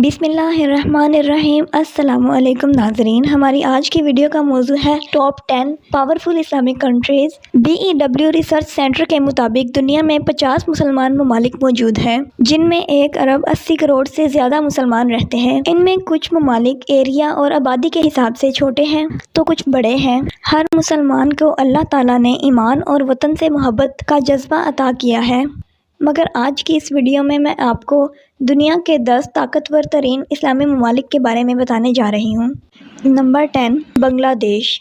बिस्मिल्लाहिर्रहमानिर्रहीम। अस्सलामु अलैकुम नाज़रीन, हमारी आज की वीडियो का मौजू है top 10 powerful Islamic countries. BEW research centre के मुताबिक दुनिया में 50 मुसलमान ममालिक मौजूद हैं, जिनमें 1 अरब 80 करोड़ से ज़्यादा मुसलमान रहते हैं। इनमें कुछ ममालिक एरिया और आबादी के हिसाब से छोटे हैं तो कुछ बड़े हैं। हर मुसलमान को अल्लाह ताला ने ईमान और वतन से मोहब्बत का जज्बा अता किया है। मगर आज की इस वीडियो में मैं आपको दुनिया के 10 ताकतवर तरीन इस्लामी ममालिक के बारे में बताने जा रही हूँ। नंबर 10, बांग्लादेश।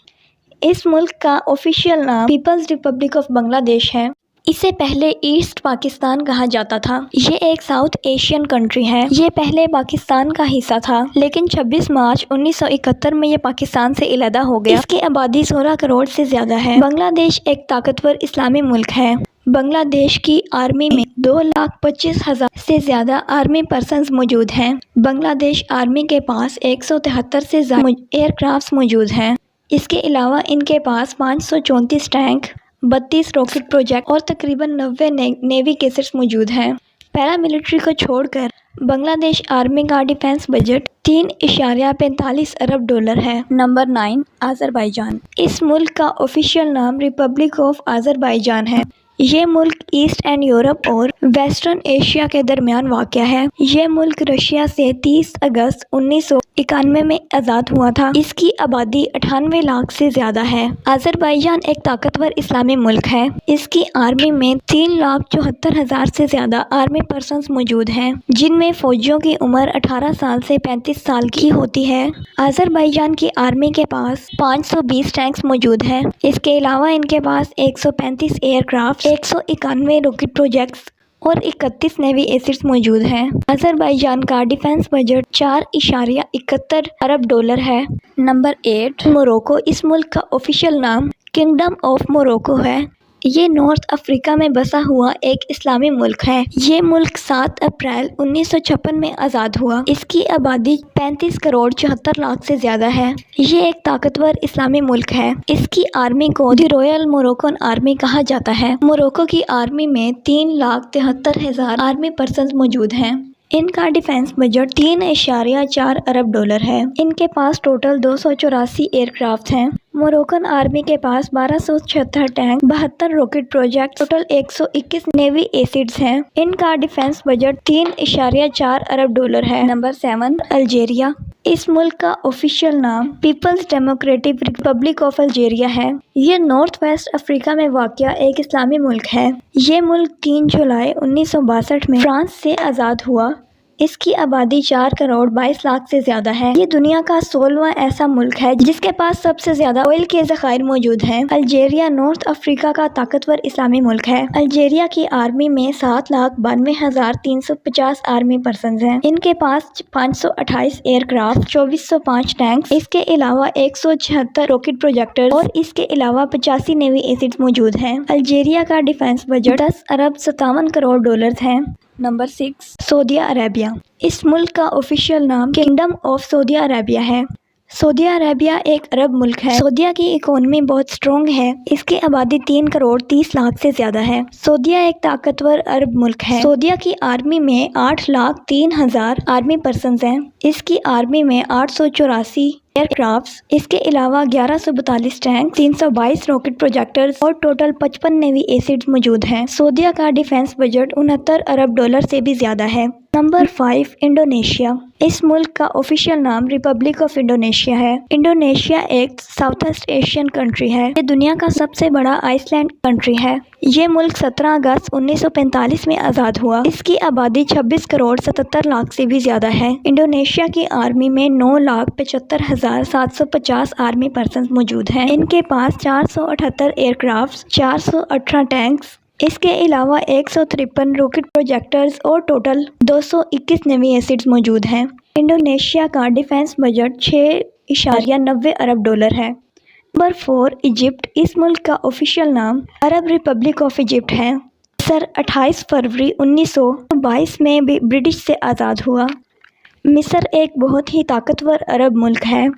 इस मुल्क का ऑफिशियल नाम पीपल्स रिपब्लिक ऑफ बांग्लादेश है। इसे पहले ईस्ट पाकिस्तान कहा जाता था। ये एक साउथ एशियन कंट्री है। ये पहले पाकिस्तान का हिस्सा था, लेकिन 26 मार्च 1971 में ये पाकिस्तान से अलहदा हो गया। इसकी आबादी 16 करोड़ से ज़्यादा है। बांग्लादेश एक ताकतवर इस्लामी मुल्क है। बांग्लादेश की आर्मी में 2,25,000 से ज़्यादा आर्मी पर्सन्स मौजूद हैं। बांग्लादेश आर्मी के पास 173 से ज़्यादा एयरक्राफ्ट मौजूद हैं। इसके अलावा इनके पास 534 टैंक, 32 रॉकेट प्रोजेक्ट और तकरीबन 90 नेवी केसेस मौजूद हैं। पैरामिलिट्री को छोड़कर बांग्लादेश आर्मी का डिफेंस बजट $3.45 अरब है। Number 9, Azerbaijan. इस मुल्क का ऑफिशियल नाम रिपब्लिक ऑफ अज़रबैजान है। ये मुल्क ईस्ट एंड यूरोप और वेस्टर्न एशिया के दरमियान वाक़या है। ये मुल्क रशिया से 30 अगस्त 1991 में आज़ाद हुआ था। इसकी आबादी 98 लाख से ज़्यादा है। अज़रबैजान एक ताकतवर इस्लामी मुल्क है। इसकी आर्मी में 3,74,000 से ज़्यादा आर्मी पर्सन्स मौजूद हैं, जिनमें फ़ौजियों की उम्र 18 साल से 35 साल की होती है। अज़रबैजान की आर्मी के पास 520 टैंक्स मौजूद हैं। इसके अलावा इनके पास 135 एयरक्राफ्ट, 191 रॉकेट प्रोजेक्ट्स और 31 नेवी एसिड्स मौजूद हैं। अज़रबैजान का डिफेंस बजट $4.71 अरब है। Number 8, Morocco. इस मुल्क का ऑफिशियल नाम किंगडम ऑफ मोरक्को है। ये नॉर्थ अफ्रीका में बसा हुआ एक इस्लामी मुल्क है। ये मुल्क 7 अप्रैल 1956 में आज़ाद हुआ। इसकी आबादी 35 करोड़ 74 लाख से ज़्यादा है। ये एक ताकतवर इस्लामी मुल्क है। इसकी आर्मी को द रॉयल मोरक्कन आर्मी कहा जाता है। मोरक्को की आर्मी में 3,73,000 आर्मी पर्सन्स मौजूद हैं। इनका डिफेंस बजट $3.4 अरब है। इनके पास टोटल 284 एयरक्राफ्ट हैं। मोरक्कन आर्मी के पास 1276 tank, 72 rocket project, total 121 navy assets हैं। इनका डिफेंस बजट $3.4 अरब है। Number 7, Algeria. इस मुल्क का ऑफिशियल नाम people's democratic republic of Algeria है। ये नॉर्थ वेस्ट अफ्रीका में वाक़या एक इस्लामी मुल्क है। ये मुल्क 3 जुलाई 1962 में फ्रांस से आज़ाद हुआ। इसकी आबादी 4 करोड़ 22 लाख से ज़्यादा है। ये दुनिया का 16वां ऐसा मुल्क है जिसके पास सबसे ज़्यादा ऑयल के ज़खायर मौजूद हैं। अल्जीरिया नॉर्थ अफ्रीका का ताकतवर इस्लामी मुल्क है। अल्जीरिया की आर्मी में 7,92,350 आर्मी पर्सन्स हैं। इनके पास 528 एयरक्राफ्ट, 2405 टैंक, इसके अलावा 176 रॉकेट प्रोजेक्टर और इसके अलावा 85 नेवी एसिड्स मौजूद हैं। अल्जीरिया का डिफेंस बजट $10.57 करोड़ है। Number 6, Saudi Arabia. इस मुल्क का ऑफिशियल नाम किंगडम ऑफ सऊदी अरेबिया है। सऊदी अरेबिया एक अरब मुल्क है। सऊदीया की इकोनॉमी बहुत स्ट्रॉन्ग है। इसकी आबादी 3 करोड़ 30 लाख से ज़्यादा है। सऊदीया एक ताकतवर अरब मुल्क है। सऊदीया की आर्मी में 8,03,000 आर्मी पर्सन्स हैं। इसकी आर्मी में 884 एयरक्राफ्ट्स, इसके अलावा 1142 टैंक, 322 रॉकेट प्रोजेक्टर्स और टोटल 55 नेवी एसिड्स मौजूद हैं। सऊदीया का डिफेंस बजट $69 अरब से भी ज़्यादा है। Number 5, Indonesia. इस मुल्क का ऑफिशियल नाम रिपब्लिक ऑफ इंडोनेशिया है। इंडोनेशिया एक साउथ ईस्ट एशियन कंट्री है। ये दुनिया का सबसे बड़ा आइसलैंड कंट्री है। ये मुल्क 17 अगस्त 1945 में आज़ाद हुआ। इसकी आबादी 26 करोड़ 77 लाख से भी ज़्यादा है। इंडोनेशिया की आर्मी में 9,75,750 आर्मी पर्सन्स मौजूद हैं। इनके पास 478 एयरक्राफ्ट, 418 टैंक्स, इसके अलावा 153 रॉकेट प्रोजेक्टर्स और टोटल 221 नेवी एसिड्स मौजूद हैं। इंडोनेशिया का डिफेंस बजट $6.90 अरब है। Number 4, Egypt. इस मुल्क का ऑफिशियल नाम अरब रिपब्लिक ऑफ इजिप्ट है। मिस्र 28 फरवरी 1922 में ब्रिटिश से आज़ाद हुआ। मिस्र एक बहुत ही ताकतवर अरब मुल्क है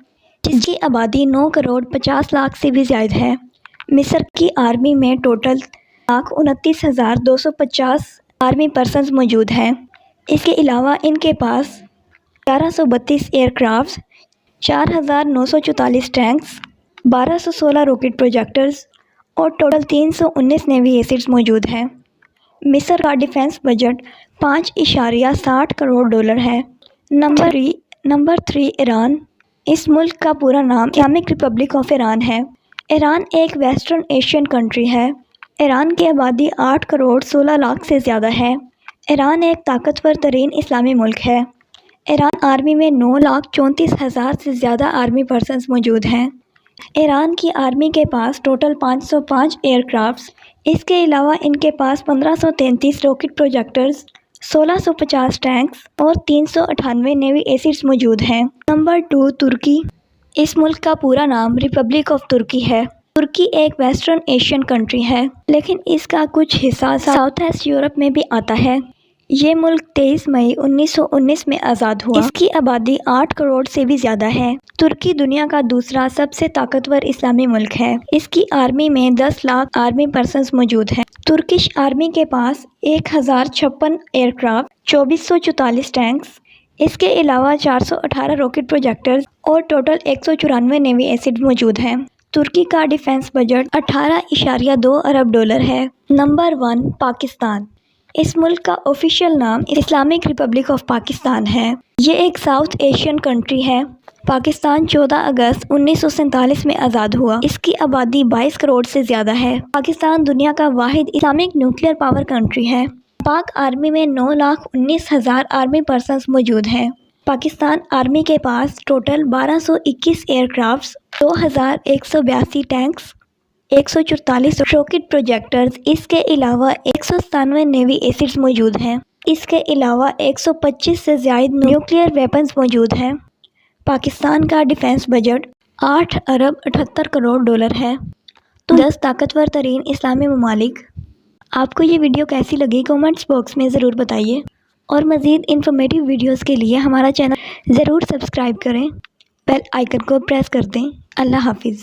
जिसकी आबादी 9 करोड़ 50 लाख से भी ज़्यादा है। मिस्र की आर्मी में टोटल 1,29,250 आर्मी पर्सन्स मौजूद हैं। इसके अलावा इनके पास 1532 एयरक्राफ्ट, 4944 टैंक्स, 1216 रॉकेट प्रोजेक्टर्स और टोटल 319 नेवी एसिड्स मौजूद हैं। मिस्र का डिफेंस बजट 5.60 करोड़ डॉलर है। Number 3 Iran. इस मुल्क का पूरा नाम इस्लामिक रिपब्लिक ऑफ ईरान है। ईरान एक वेस्टर्न एशियन कंट्री है। ईरान की आबादी 8 करोड़ 16 लाख से ज़्यादा है। ईरान एक ताकतवर तरीन इस्लामी मुल्क है। ईरान आर्मी में 9,34,000 से ज़्यादा आर्मी पर्सन्स मौजूद हैं। ईरान की आर्मी के पास टोटल 505 एयरक्राफ्ट्स, इसके अलावा इनके पास 1533 रॉकेट प्रोजेक्टर्स, 1650 टैंक्स और 398 नेवी एसिड्स मौजूद हैं। नंबर 2 तुर्की। इस मुल्क का पूरा नाम रिपब्लिक ऑफ तुर्की है। तुर्की एक वेस्टर्न एशियन कंट्री है, लेकिन इसका कुछ हिस्सा साउथ ईस्ट यूरोप में भी आता है। ये मुल्क 23 मई 1919 में आज़ाद हुआ। इसकी आबादी 8 करोड़ से भी ज़्यादा है। तुर्की दुनिया का दूसरा सबसे ताकतवर इस्लामी मुल्क है। इसकी आर्मी में 10 लाख आर्मी पर्सन्स मौजूद हैं। तुर्किश आर्मी के पास 1056 एयरक्राफ्ट, 2444 टैंक्स, इसके अलावा 418 रॉकेट प्रोजेक्टर्स और टोटल 194 नेवी एसिड मौजूद हैं। तुर्की का डिफेंस बजट 18.2 अरब डॉलर है। नंबर 1 पाकिस्तान। इस मुल्क का ऑफिशियल नाम इस्लामिक रिपब्लिक ऑफ पाकिस्तान है। ये एक साउथ एशियन कंट्री है। पाकिस्तान 14 अगस्त 1947 में आज़ाद हुआ। इसकी आबादी 22 करोड़ से ज़्यादा है। पाकिस्तान दुनिया का वाहिद इस्लामिक न्यूक्लियर पावर कंट्री है। पाक आर्मी में 9,19,000 आर्मी पर्सन्स मौजूद हैं। पाकिस्तान आर्मी के पास total 1221 aircrafts, 2182 tanks, 144 rocket projectors, इसके अलावा 197 नेवी एसिड्स मौजूद हैं। इसके अलावा 125 से ज़्यादा न्यूक्लियर वेपन्स मौजूद हैं। पाकिस्तान का डिफेंस बजट 8 अरब 78 करोड़ डॉलर है। तो 10 ताकतवर तरीन इस्लामी ममालिक। आपको ये वीडियो कैसी लगी कमेंट्स बॉक्स में ज़रूर बताइए, और मज़ीद इन्फॉर्मेटिव वीडियोस के लिए हमारा चैनल ज़रूर सब्सक्राइब करें, बेल आइकन को प्रेस कर दें। अल्लाह हाफिज़।